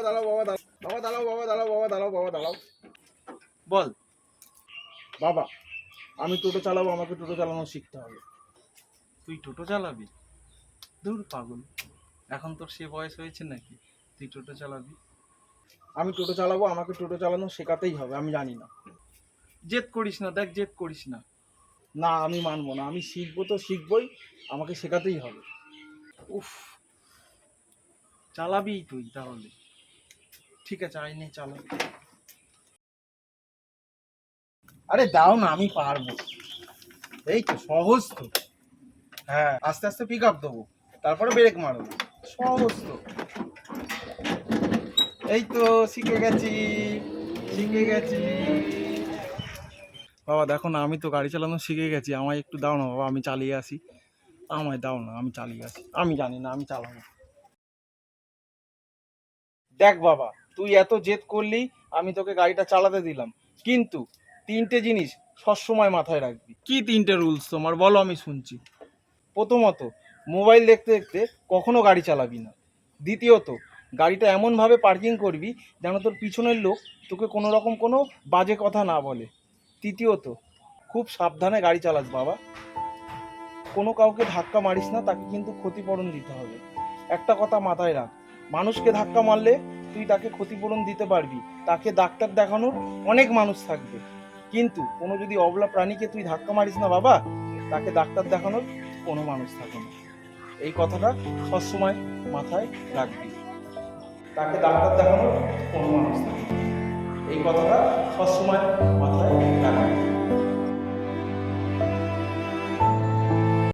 দাঁড়াও বাবা, বাবা দাঁড়াও, বাবা দাঁড়াও, বাবা দাঁড়াও, বাবা দাঁড়াও। বল। বাবা, আমি টোটো চালাবো, আমাকে টোটো চালানো শিখতে হবে। তুই টোটো চালাবি? দূর পাগল, এখন তোর সে বয়স হয়েছে নাকি তুই টোটো চালাবি? আমি টোটো চালাবো, আমাকে টোটো চালানো শেখাতেই হবে। আমি জানি না। জেদ করিস না, দেখ জেদ করিস না। না, আমি মানবো না। আমি শিখবো তো শিখবই, আমাকে শেখাতেই হবে। উফ, চালাবি তুই তাহলে? ঠিক আছে, আয় নে চালা। আরে দাও না, আমি পারবো। এই তো সহজ তো। হ্যাঁ, আস্তে আস্তে পিক আপ দেবো, তারপরে ব্রেক মারবো। সহজ তো। এই তো শিখে গেছি, শিখে গেছি। বাবা দেখো না, আমি তো গাড়ি চালানো শিখে গেছি, আমায় একটু দাও না বাবা, আমি চালিয়ে আসি। আমায় দাও না, আমি চালিয়ে আসি। আমি জানি না, আমি চালাবো। দেখ বাবা, তুই এত জেদ করলি, আমি তোকে গাড়িটা চালাতে দিলাম, কিন্তু তিনটে জিনিস সবসময় মাথায় রাখবি। কি তিনটে রুলস তোমার, বলো আমি শুনছি। প্রথমত, মোবাইল দেখতে দেখতে কখনো গাড়ি চালাবি না। দ্বিতীয়ত, গাড়িটা এমনভাবে পার্কিং করবি যেন তোর পিছনের লোক তোকে কোনো রকম কোনো বাজে কথা না বলে। তৃতীয়ত, খুব সাবধানে গাড়ি চালাস বাবা। কোনো কাউকে ধাক্কা মারিস না, তাকে কিন্তু ক্ষতিপূরণ দিতে হবে। একটা কথা মাথায় রাখ, মানুষকে ধাক্কা মারলে তুই তাকে ক্ষতিপূরণ দিতে পারবি, তাকে ডাক্তার দেখানোর অনেক মানুষ থাকবে, কিন্তু কোনো যদি অবলা প্রাণীকে তুই ধাক্কা মারিস না বাবা, তাকে ডাক্তার দেখানোর কোনো মানুষ থাকে না। এই কথাটা সবসময় মাথায় রাখবি। তাকে ডাক্তার দেখানোর কোনো মানুষ থাকে না। এই কথাটা সবসময় মাথায় রাখবি।